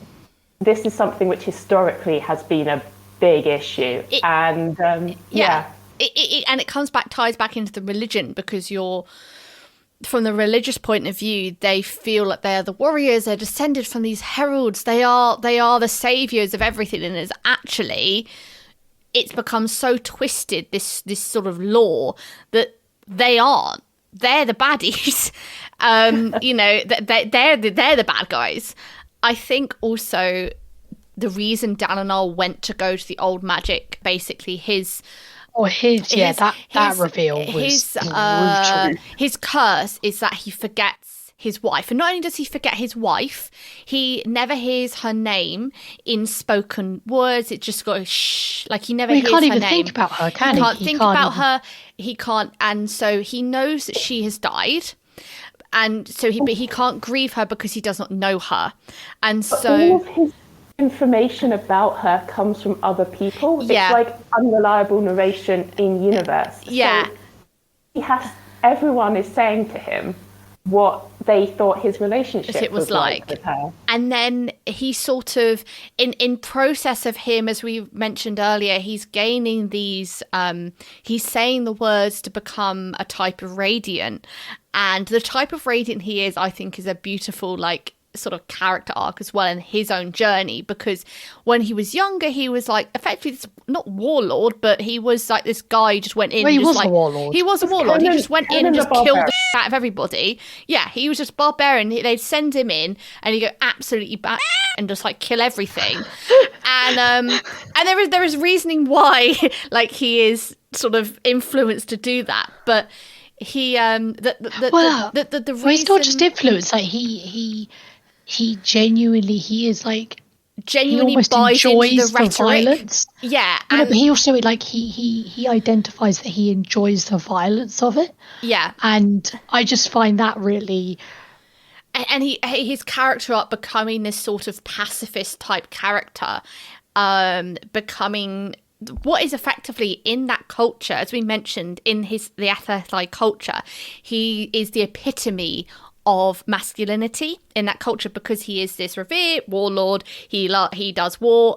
this is something which historically has been a big issue. And and it ties back into the religion, because you're, from the religious point of view, they feel like they're the warriors. They're descended from these heralds. They are the saviors of everything, and it's become so twisted, this sort of lore, that they aren't. They're the baddies. They're the bad guys. I think also the reason Dalinar went to go to the old magic, basically that reveal was brutal. His curse is that he forgets his wife. And not only does he forget his wife, he never hears her name in spoken words. It just goes shh, like he never hears her name. He can't even think about her, can he? He can't think about her. He can't, and so he knows that she has died. And so he can't grieve her because he does not know her. And so all of his information about her comes from other people. It's like unreliable narration in universe. Yeah. So he has, everyone is saying to him what they thought his relationship was like with her. And then he sort of, in process of him, as we mentioned earlier, he's gaining these, he's saying the words to become a type of radiant. And the type of radiant he is, I think, is a beautiful, like, sort of character arc as well in his own journey, because when he was younger he was like effectively not warlord, but he was like this guy who just went in. Well, he just was like, a warlord. He was a warlord. He just went in and just killed the out of everybody. Yeah, he was just barbarian. They'd send him in and he'd go absolutely bad and just like kill everything. And there is reasoning why like he is sort of influenced to do that, but he the reason... he's not just influenced, like he genuinely, he is like genuinely he almost enjoys the violence. Yeah, but he also like he identifies that he enjoys the violence of it. Yeah, and I just find that really. And his character arc becoming this sort of pacifist type character, becoming what is effectively in that culture, as we mentioned in the Athathai culture, he is the epitome of masculinity in that culture, because he is this revered warlord. He does war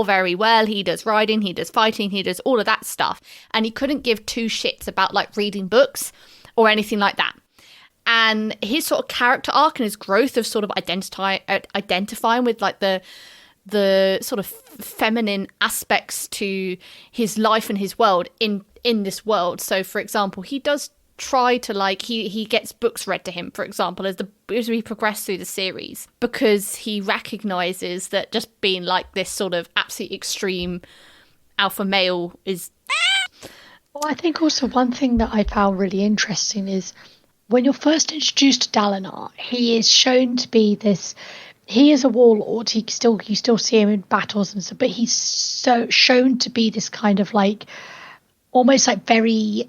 very well. He does riding, he does fighting, he does all of that stuff, and he couldn't give two shits about like reading books or anything like that. And his sort of character arc and his growth of sort of identifying with like the sort of feminine aspects to his life and his world in this world. So for example, he does try to like he gets books read to him, for example, as we progress through the series, because he recognizes that just being like this sort of absolute extreme alpha male is. Well, I think also one thing that I found really interesting is when you're first introduced to Dalinar, he is shown to be this. He is a warlord. You still see him in battles and stuff, but he's so shown to be this kind of like almost like very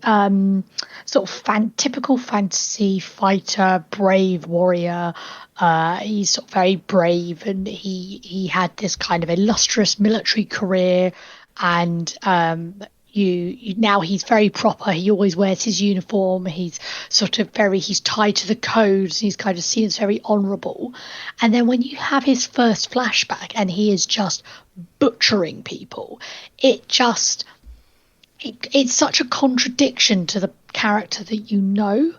sort of typical fantasy fighter, brave warrior. He's sort of very brave, and he had this kind of illustrious military career, and now he's very proper. He always wears his uniform. He's sort of he's tied to the codes. He's kind of seen as very honourable. And then when you have his first flashback and he is just butchering people, it's such a contradiction to the character that you know.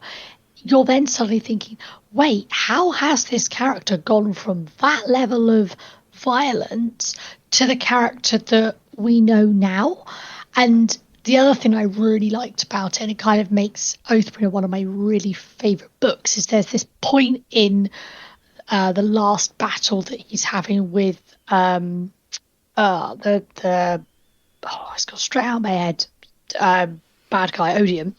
You're then suddenly thinking, wait, how has this character gone from that level of violence to the character that we know now? And the other thing I really liked about it, and it kind of makes Oathbringer one of my really favourite books, is there's this point in the last battle that he's having with it's got straight out of my head, bad guy Odium,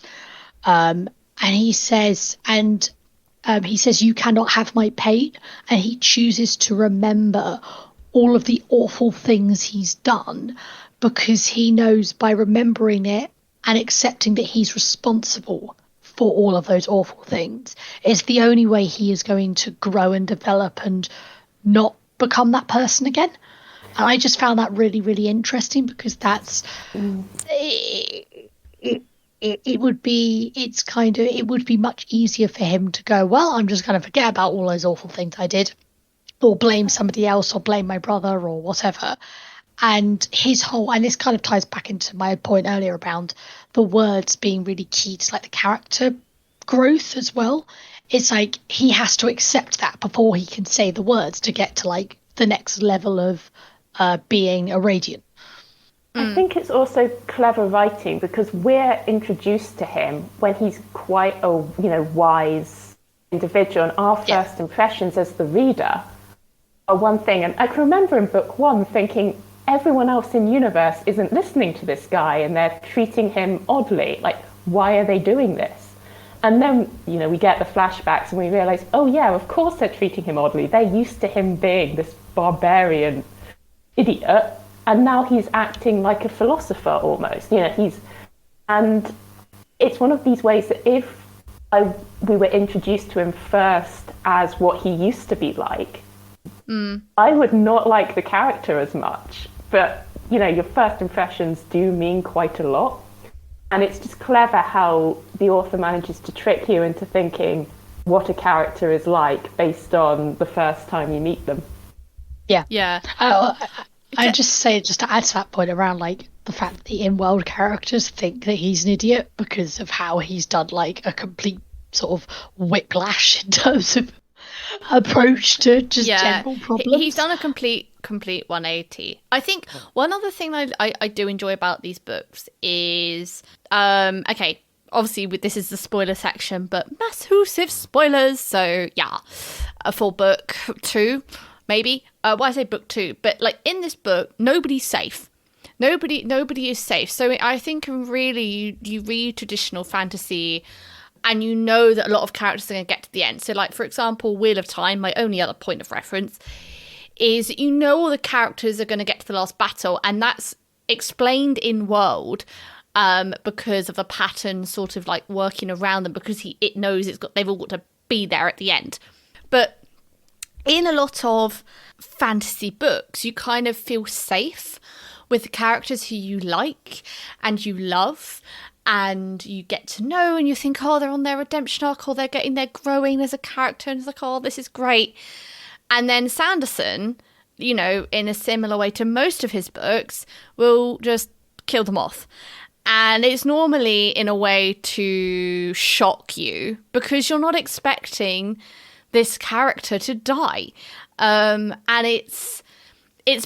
and he says, you cannot have my pain, and he chooses to remember all of the awful things he's done, because he knows by remembering it and accepting that he's responsible for all of those awful things, it's the only way he is going to grow and develop and not become that person again. And I just found that really, really interesting, because that's it would be much easier for him to go, well, I'm just going to forget about all those awful things I did, or blame somebody else, or blame my brother, or whatever. And and this kind of ties back into my point earlier about the words being really key to like the character growth as well. It's like he has to accept that before he can say the words to get to like the next level of being a Radiant. I think it's also clever writing, because we're introduced to him when he's quite a wise individual, and our first impressions as the reader are one thing. And I can remember in book 1 thinking everyone else in universe isn't listening to this guy and they're treating him oddly. Like, why are they doing this? And then, we get the flashbacks and we realise, oh yeah, of course they're treating him oddly. They're used to him being this barbarian idiot, and now he's acting like a philosopher almost. And it's one of these ways that if we were introduced to him first as what he used to be like, I would not like the character as much. But, your first impressions do mean quite a lot. And it's just clever how the author manages to trick you into thinking what a character is like based on the first time you meet them. Yeah. Yeah. I'd just say, just to add to that point around, the fact that the in-world characters think that he's an idiot because of how he's done, a complete sort of whiplash in terms of approach to just general problems. He's done a complete 180. I think one other thing I do enjoy about these books is okay, obviously this is the spoiler section, but massive spoilers, so for book 2 maybe, I say book 2, but in this book nobody's safe. Nobody is safe. So I think really you read traditional fantasy and you know that a lot of characters are going to get to the end. So for example, Wheel of Time, my only other point of reference, is all the characters are going to get to the last battle, and that's explained in world because of the pattern sort of working around them, because it knows they've all got to be there at the end. But in a lot of fantasy books, you kind of feel safe with the characters who you like and you love, and you get to know, and you think, oh, they're on their redemption arc, or they're growing as a character, and it's oh, this is great. And then Sanderson, in a similar way to most of his books, will just kill them off. And it's normally in a way to shock you, because you're not expecting this character to die. And it's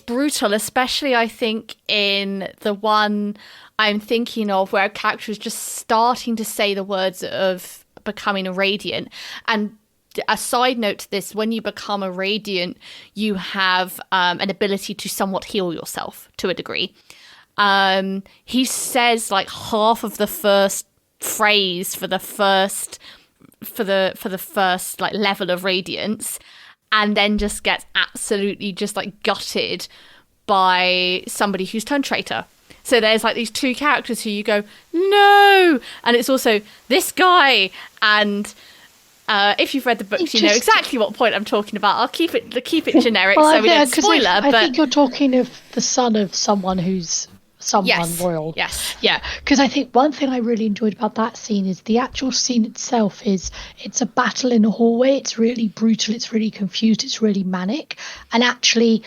brutal, especially I think in the one I'm thinking of where a character is just starting to say the words of becoming a Radiant. And a side note to this, when you become a Radiant, you have an ability to somewhat heal yourself to a degree. He says half of the first phrase for the first level of Radiance, and then just gets absolutely just gutted by somebody who's turned traitor. So there's these two characters who you go, no, and it's also this guy. And if you've read the books, you know exactly what point I'm talking about. I'll keep it generic, so we don't spoiler. I think you're talking of the son of someone who's royal. Yes. Yeah, because I think one thing I really enjoyed about that scene is the actual scene itself it's a battle in a hallway. It's really brutal. It's really confused. It's really manic. And actually,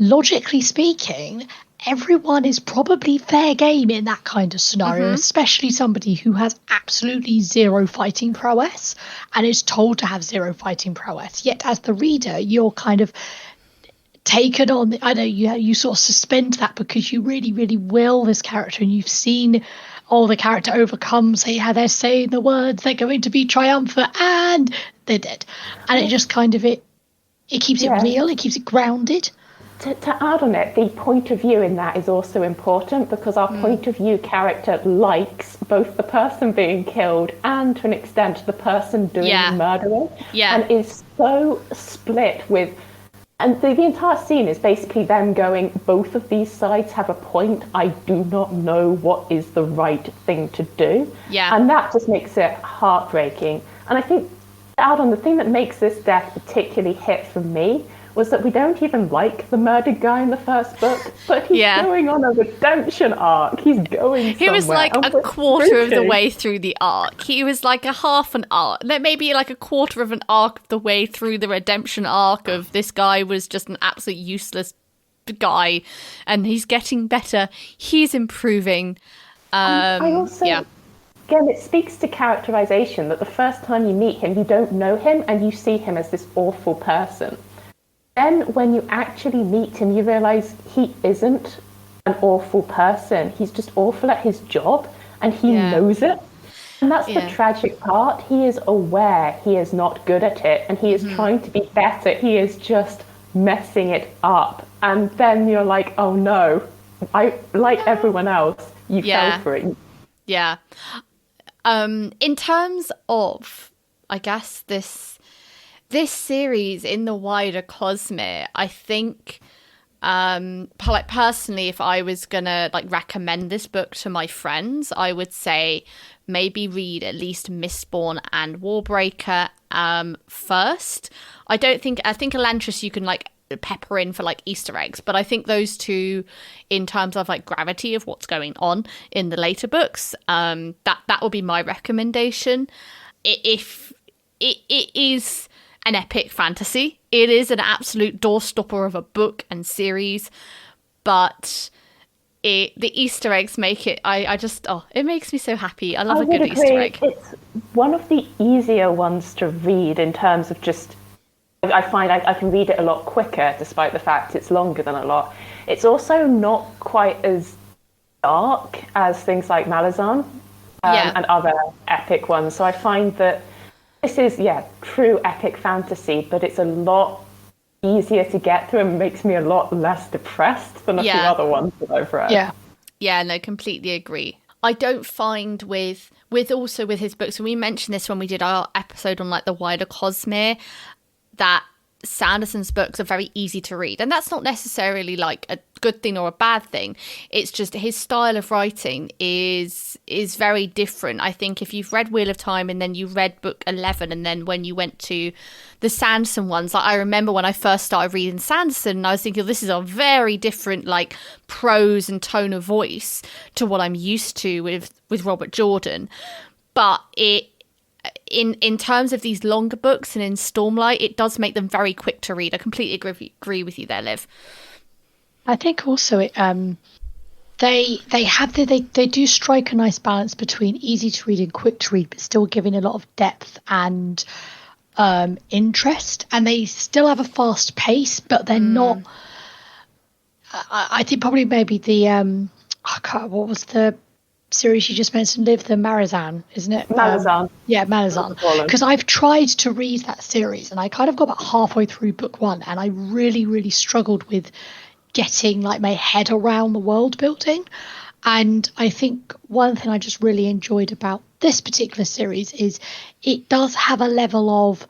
logically speaking, everyone is probably fair game in that kind of scenario, especially somebody who has absolutely zero fighting prowess and is told to have zero fighting prowess. Yet as the reader, you're kind of taken on, you sort of suspend that because you really, really will this character, and you've seen the character overcomes, they're saying the words, they're going to be triumphant, and they're dead. And it just kind of, it keeps it real, it keeps it grounded. To add on it, the point of view in that is also important, because our point of view character likes both the person being killed and, to an extent, the person doing the murdering. Yeah. And is so split with... And the entire scene is basically them going, both of these sides have a point. I do not know what is the right thing to do. Yeah. And that just makes it heartbreaking. And I think, to add on, the thing that makes this death particularly hit for me was that we don't even like the murdered guy in the first book, but he's going on a redemption arc. He's going somewhere. He was a quarter of the way through the arc. He was a half an arc, maybe a quarter of an arc of the way through the redemption arc of this guy was just an absolute useless guy, and he's getting better. He's improving. I also... Again, it speaks to characterization that the first time you meet him, you don't know him, and you see him as this awful person. Then when you actually meet him, you realise he isn't an awful person. He's just awful at his job, and he knows it. And that's the tragic part. He is aware he is not good at it, and he is trying to be better. He is just messing it up. And then you're like, oh no, like everyone else, you fell for it. Yeah. In terms of, I guess, this series in the wider Cosmere, I think, like personally, if I was gonna like recommend this book to my friends, I would say maybe read at least Mistborn and Warbreaker first. I think Elantris you can like pepper in for like Easter eggs, but I think those two, in terms of like gravity of what's going on in the later books, that would be my recommendation. If it is an epic fantasy, it is an absolute doorstopper of a book and series, but the Easter eggs make it, it makes me so happy. I love a good Easter egg. It's one of the easier ones to read in terms of just, I find I can read it a lot quicker, despite the fact it's longer than a lot. It's also not quite as dark as things like Malazan and other epic ones. So I find that this is, true epic fantasy, but it's a lot easier to get through and makes me a lot less depressed than a few other ones that I've read. Yeah, no, completely agree. I don't find with his books, and we mentioned this when we did our episode on like the wider Cosmere, that Sanderson's books are very easy to read, and that's not necessarily like a good thing or a bad thing. It's just his style of writing is very different. I think if you've read Wheel of Time and then you read book 11, and then when you went to the Sanderson ones, like I remember when I first started reading Sanderson, and I was thinking, this is a very different like prose and tone of voice to what I'm used to with Robert Jordan. But in terms of these longer books and in Stormlight, it does make them very quick to read. I completely agree with you there, Liv. I think also they do strike a nice balance between easy to read and quick to read, but still giving a lot of depth and interest. And they still have a fast pace, but they're not. I think probably maybe the what was the series you just mentioned, Liv, the Malazan, isn't it? Malazan. Malazan. Because I've tried to read that series and I kind of got about halfway through book 1 and I really, really struggled with getting like my head around the world building. And I think one thing I just really enjoyed about this particular series is it does have a level of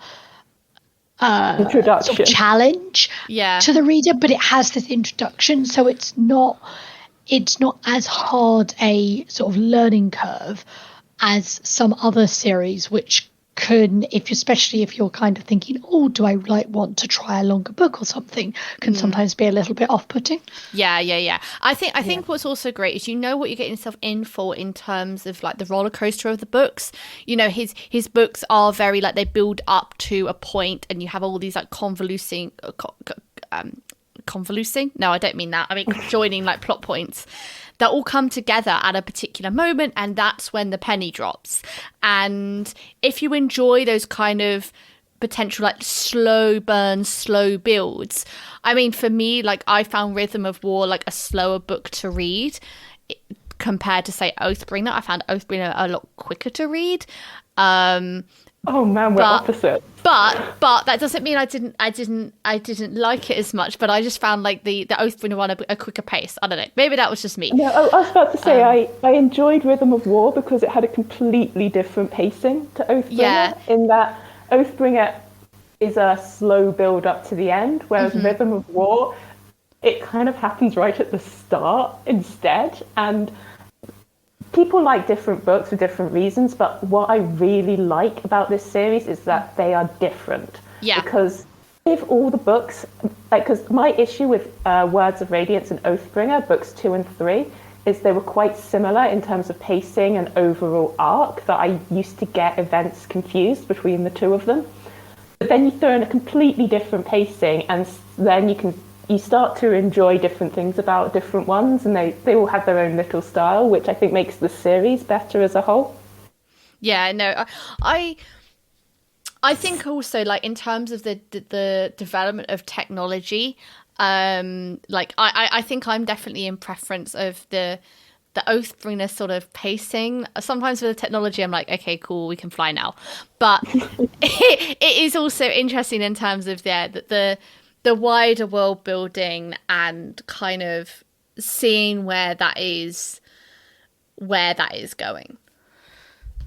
introduction, sort of challenge to the reader, but it has this introduction, so it's not as hard a sort of learning curve as some other series, which can, especially if you're kind of thinking, oh, do I want to try a longer book or something, can sometimes be a little bit off-putting. Yeah. I think what's also great is you know what you're getting yourself in for in terms of like the roller coaster of the books. You know, his books are very like they build up to a point, and you have all these like convoluting. No, I don't mean that. I mean joining like plot points that all come together at a particular moment, and that's when the penny drops. And if you enjoy those kind of potential like slow burns, slow builds, I mean, for me, like I found Rhythm of War like a slower book to read compared to say Oathbringer. I found Oathbringer a lot quicker to read. Oh man, we're opposite. But that doesn't mean I didn't like it as much. But I just found like the Oathbringer one a quicker pace. I don't know. Maybe that was just me. No, I was about to say I enjoyed Rhythm of War because it had a completely different pacing to Oathbringer. Yeah. In that Oathbringer is a slow build up to the end, whereas Rhythm of War, it kind of happens right at the start instead. And people like different books for different reasons, but what I really like about this series is that they are different. Yeah. Because if all the books, like, because my issue with Words of Radiance and Oathbringer, books 2 and 3, is they were quite similar in terms of pacing and overall arc, that I used to get events confused between the two of them. But then you throw in a completely different pacing, and then you start to enjoy different things about different ones, and they all have their own little style, which I think makes the series better as a whole. Yeah, no, I think also like in terms of the development of technology, like I think I'm definitely in preference of the Oathbringer sort of pacing. Sometimes with the technology, I'm like, okay, cool, we can fly now. But it is also interesting in terms of the wider world building and kind of seeing where that is going.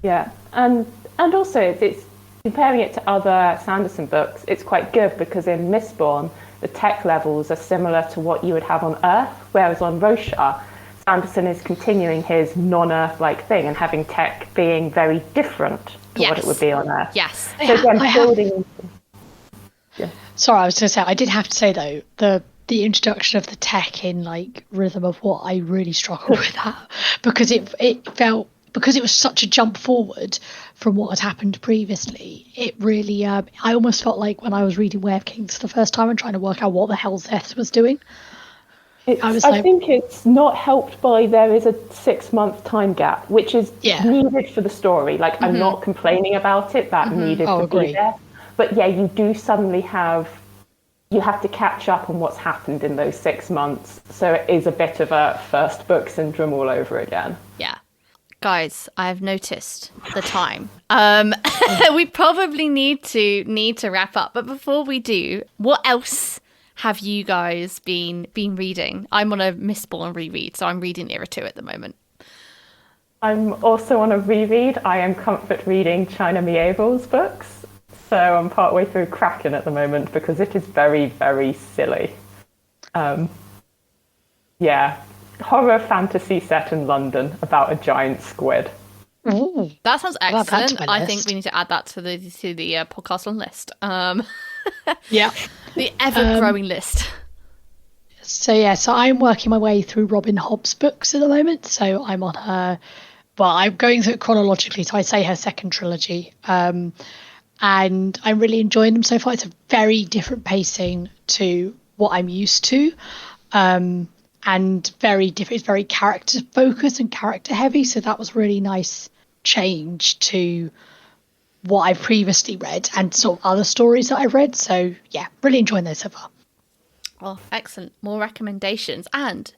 Yeah, and also it's comparing it to other Sanderson books, it's quite good because in Mistborn, the tech levels are similar to what you would have on Earth, whereas on Roshar, Sanderson is continuing his non-Earth-like thing and having tech being very different to what it would be on Earth. Yes. So again, building... Yeah. Sorry, I was going to say, I did have to say, though, the introduction of the tech in, like, Rhythm of What, I really struggled with that because it felt... Because it was such a jump forward from what had happened previously, it really... I almost felt like when I was reading Way of Kings the first time and trying to work out what the hell Zeth was doing. I think it's not helped by there is a 6-month time gap, which is needed for the story. Like, I'm not complaining about it, that needed to be there. But yeah, you do suddenly you have to catch up on what's happened in those 6 months. So it is a bit of a first book syndrome all over again. Yeah. Guys, I've noticed the time. We probably need to wrap up. But before we do, what else have you guys been reading? I'm on a Mistborn reread, so I'm reading Era 2 at the moment. I'm also on a reread. I am comfort reading China Mieville's books. So I'm partway through Kraken at the moment because it is very, very silly. Horror fantasy set in London about a giant squid. Ooh, that sounds excellent. I think we need to add that to the podcast on list. Yeah, the ever-growing list. So I'm working my way through Robin Hobb's books at the moment. So I'm on her. Well, I'm going through it chronologically. So I say her second trilogy, and I'm really enjoying them so far. It's a very different pacing to what I'm used to. And very different. It's very character focused and character heavy. So that was really nice change to what I've previously read and sort of other stories that I've read. So yeah, really enjoying those so far. Oh, excellent. More recommendations. And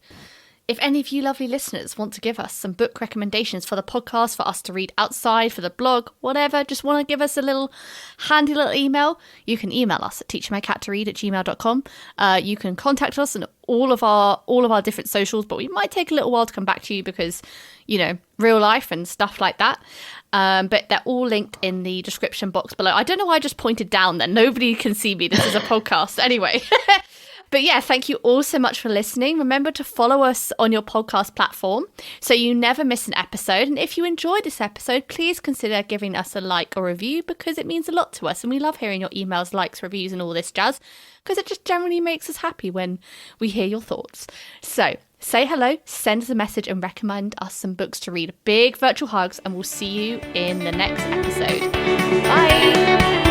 if any of you lovely listeners want to give us some book recommendations for the podcast, for us to read outside, for the blog, whatever, just want to give us a handy little email, you can email us at teachmycattoread@gmail.com. You can contact us on all of our different socials, but we might take a little while to come back to you because, real life and stuff like that. But they're all linked in the description box below. I don't know why I just pointed down there. Nobody can see me. This is a podcast. Anyway. But yeah, thank you all so much for listening. Remember to follow us on your podcast platform so you never miss an episode. And if you enjoyed this episode, please consider giving us a like or review because it means a lot to us. And we love hearing your emails, likes, reviews and all this jazz because it just generally makes us happy when we hear your thoughts. So say hello, send us a message and recommend us some books to read. Big virtual hugs and we'll see you in the next episode. Bye!